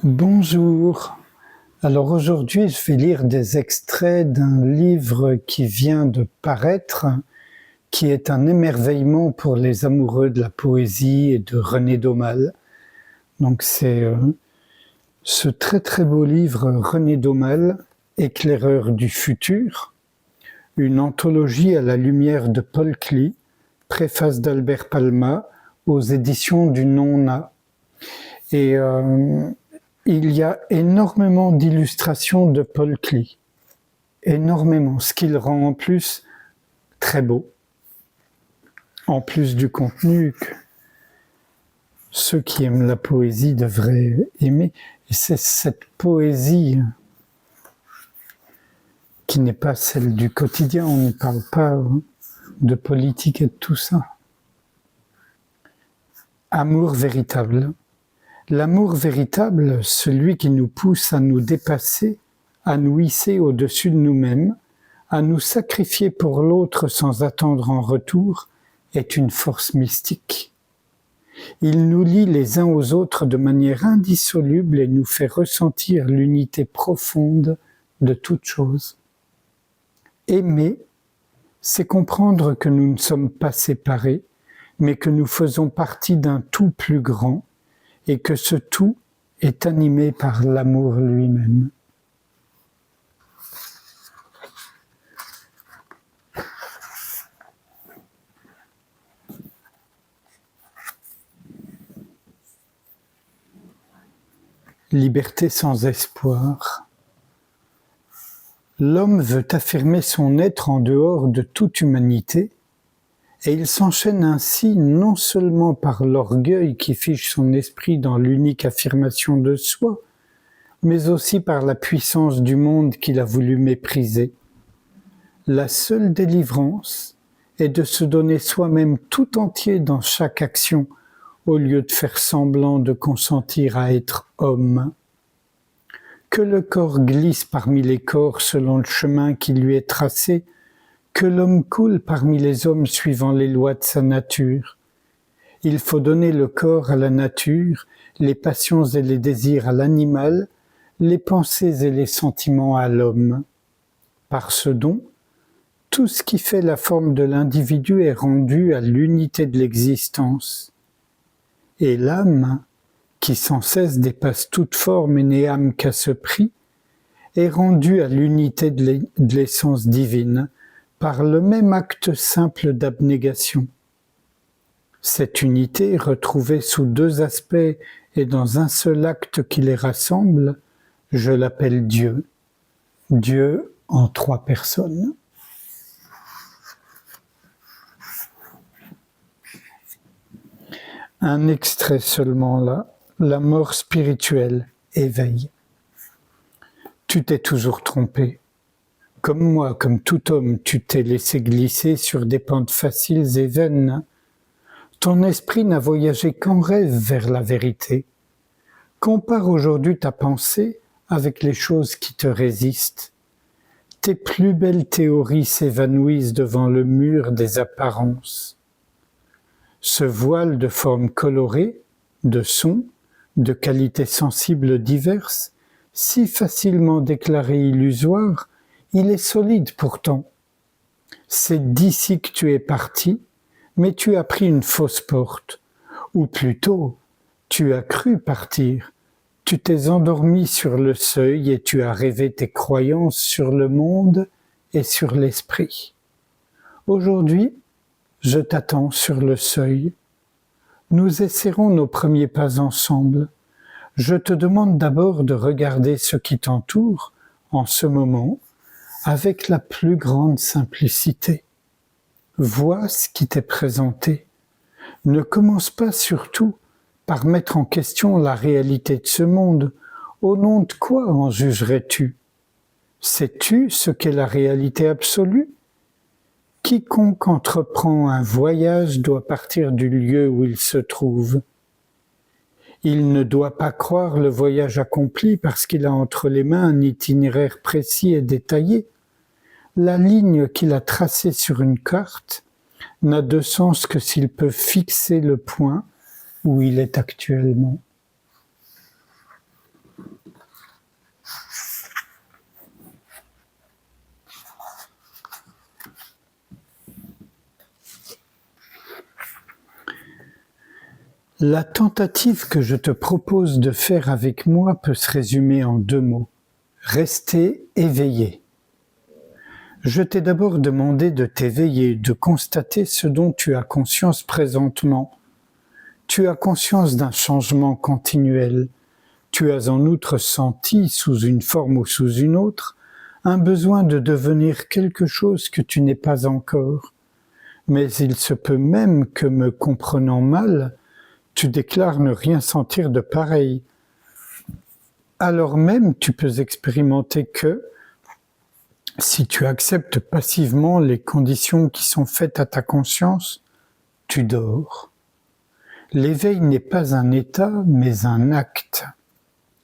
Bonjour. Alors aujourd'hui, je vais lire des extraits d'un livre qui vient de paraître, qui est un émerveillement pour les amoureux de la poésie et de René Daumal. Donc c'est ce très très beau livre René Daumal, Éclaireur du futur, une anthologie à la lumière de Paul Klee, préface d'Albert Palma, aux éditions du Non-Na. Et il y a énormément d'illustrations de Paul Klee, énormément, ce qui le rend en plus très beau, en plus du contenu que ceux qui aiment la poésie devraient aimer. Et c'est cette poésie qui n'est pas celle du quotidien, on ne parle pas de politique et de tout ça. Amour véritable. L'amour véritable, celui qui nous pousse à nous dépasser, à nous hisser au-dessus de nous-mêmes, à nous sacrifier pour l'autre sans attendre en retour, est une force mystique. Il nous lie les uns aux autres de manière indissoluble et nous fait ressentir l'unité profonde de toute chose. Aimer, c'est comprendre que nous ne sommes pas séparés, mais que nous faisons partie d'un tout plus grand, et que ce tout est animé par l'amour lui-même. Liberté sans espoir. L'homme veut affirmer son être en dehors de toute humanité, et il s'enchaîne ainsi non seulement par l'orgueil qui fige son esprit dans l'unique affirmation de soi, mais aussi par la puissance du monde qu'il a voulu mépriser. La seule délivrance est de se donner soi-même tout entier dans chaque action, au lieu de faire semblant de consentir à être homme. Que le corps glisse parmi les corps selon le chemin qui lui est tracé, que l'homme coule parmi les hommes suivant les lois de sa nature. Il faut donner le corps à la nature, les passions et les désirs à l'animal, les pensées et les sentiments à l'homme. Par ce don, tout ce qui fait la forme de l'individu est rendu à l'unité de l'existence. Et l'âme, qui sans cesse dépasse toute forme et n'est âme qu'à ce prix, est rendue à l'unité de l'essence divine, par le même acte simple d'abnégation. Cette unité, retrouvée sous deux aspects et dans un seul acte qui les rassemble, je l'appelle Dieu. Dieu en trois personnes. Un extrait seulement là, la mort spirituelle, éveil. Tu t'es toujours trompé. Comme moi, comme tout homme, tu t'es laissé glisser sur des pentes faciles et vaines. Ton esprit n'a voyagé qu'en rêve vers la vérité. Compare aujourd'hui ta pensée avec les choses qui te résistent. Tes plus belles théories s'évanouissent devant le mur des apparences. Ce voile de formes colorées, de sons, de qualités sensibles diverses, si facilement déclaré illusoire, il est solide pourtant. C'est d'ici que tu es parti, mais tu as pris une fausse porte. Ou plutôt, tu as cru partir. Tu t'es endormi sur le seuil et tu as rêvé tes croyances sur le monde et sur l'esprit. Aujourd'hui, je t'attends sur le seuil. Nous essaierons nos premiers pas ensemble. Je te demande d'abord de regarder ce qui t'entoure en ce moment, avec la plus grande simplicité. Vois ce qui t'est présenté. Ne commence pas surtout par mettre en question la réalité de ce monde. Au nom de quoi en jugerais-tu? Sais-tu ce qu'est la réalité absolue? Quiconque entreprend un voyage doit partir du lieu où il se trouve. Il ne doit pas croire le voyage accompli parce qu'il a entre les mains un itinéraire précis et détaillé. La ligne qu'il a tracée sur une carte n'a de sens que s'il peut fixer le point où il est actuellement. La tentative que je te propose de faire avec moi peut se résumer en 2 mots. Rester éveillé. Je t'ai d'abord demandé de t'éveiller, de constater ce dont tu as conscience présentement. Tu as conscience d'un changement continuel. Tu as en outre senti, sous une forme ou sous une autre, un besoin de devenir quelque chose que tu n'es pas encore. Mais il se peut même que, me comprenant mal, tu déclares ne rien sentir de pareil. Alors même tu peux expérimenter que, si tu acceptes passivement les conditions qui sont faites à ta conscience, tu dors. L'éveil n'est pas un état, mais un acte.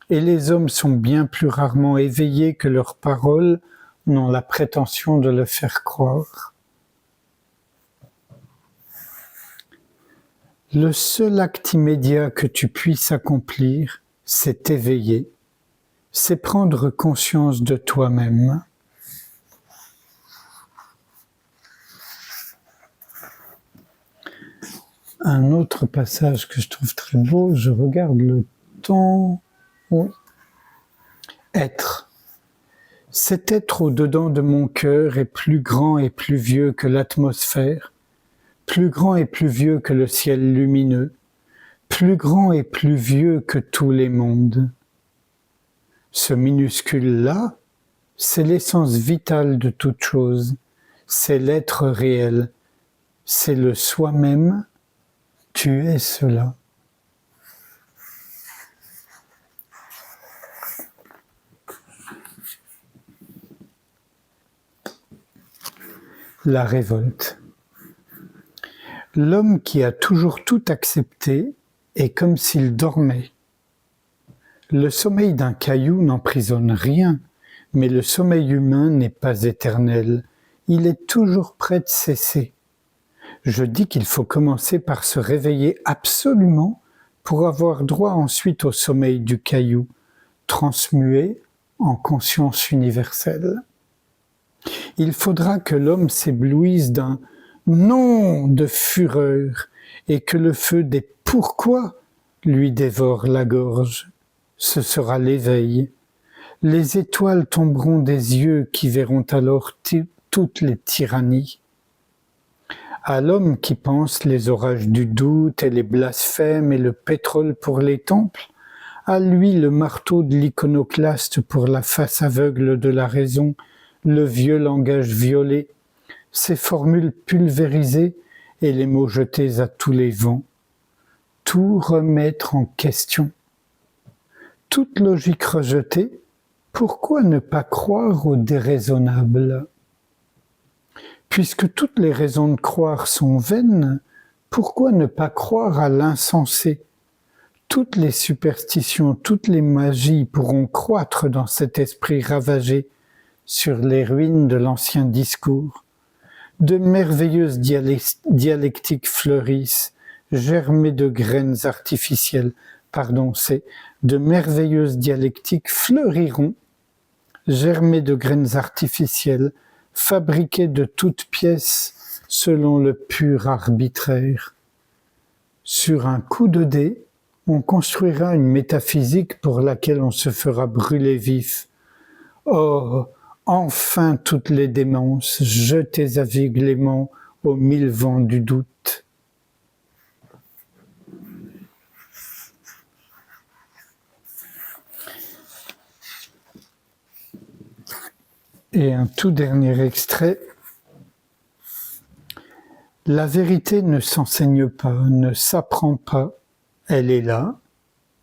Et les hommes sont bien plus rarement éveillés que leurs paroles n'ont la prétention de le faire croire. Le seul acte immédiat que tu puisses accomplir, c'est t'éveiller, c'est prendre conscience de toi-même. Un autre passage que je trouve très beau, je regarde le temps. Oui. Être. Cet être au-dedans de mon cœur est plus grand et plus vieux que l'atmosphère, plus grand et plus vieux que le ciel lumineux, plus grand et plus vieux que tous les mondes. Ce minuscule-là, c'est l'essence vitale de toute chose, c'est l'être réel, c'est le soi-même, tu es cela. La révolte. L'homme qui a toujours tout accepté est comme s'il dormait. Le sommeil d'un caillou n'emprisonne rien, mais le sommeil humain n'est pas éternel. Il est toujours prêt de cesser. Je dis qu'il faut commencer par se réveiller absolument pour avoir droit ensuite au sommeil du caillou, transmué en conscience universelle. Il faudra que l'homme s'éblouisse d'un non de fureur et que le feu des pourquoi lui dévore la gorge. Ce sera l'éveil. Les étoiles tomberont des yeux qui verront alors toutes les tyrannies. À l'homme qui pense les orages du doute et les blasphèmes et le pétrole pour les temples, à lui le marteau de l'iconoclaste pour la face aveugle de la raison, le vieux langage violet, ses formules pulvérisées et les mots jetés à tous les vents. Tout remettre en question. Toute logique rejetée, pourquoi ne pas croire au déraisonnable ? Puisque toutes les raisons de croire sont vaines, pourquoi ne pas croire à l'insensé ? Toutes les superstitions, toutes les magies pourront croître dans cet esprit ravagé sur les ruines de l'ancien discours. De merveilleuses dialectiques fleurissent, germées de graines artificielles. De merveilleuses dialectiques fleuriront, germées de graines artificielles, fabriquées de toutes pièces selon le pur arbitraire. Sur un coup de dé, on construira une métaphysique pour laquelle on se fera brûler vif. Oh, enfin toutes les démences, jetées aveuglément aux 1000 vents du doute. Et un tout dernier extrait. La vérité ne s'enseigne pas, ne s'apprend pas. Elle est là,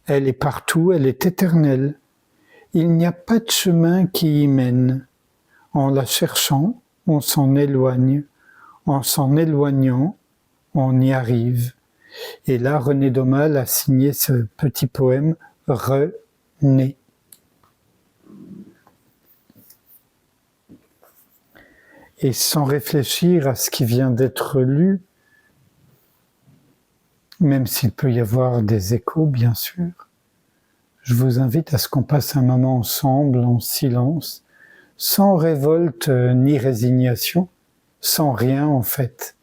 elle est partout, elle est éternelle. Il n'y a pas de chemin qui y mène. En la cherchant, on s'en éloigne. En s'en éloignant, on y arrive. Et là, René Daumal a signé ce petit poème « René ». Et sans réfléchir à ce qui vient d'être lu, même s'il peut y avoir des échos, bien sûr, je vous invite à ce qu'on passe un moment ensemble, en silence, sans révolte ni résignation, sans rien en fait,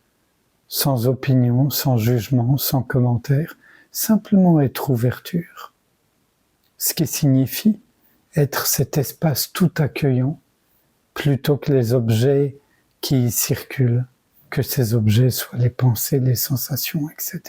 sans opinion, sans jugement, sans commentaire, simplement être ouverture. Ce qui signifie être cet espace tout accueillant plutôt que les objets qui y circulent, que ces objets soient les pensées, les sensations, etc.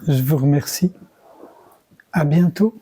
Je vous remercie. À bientôt.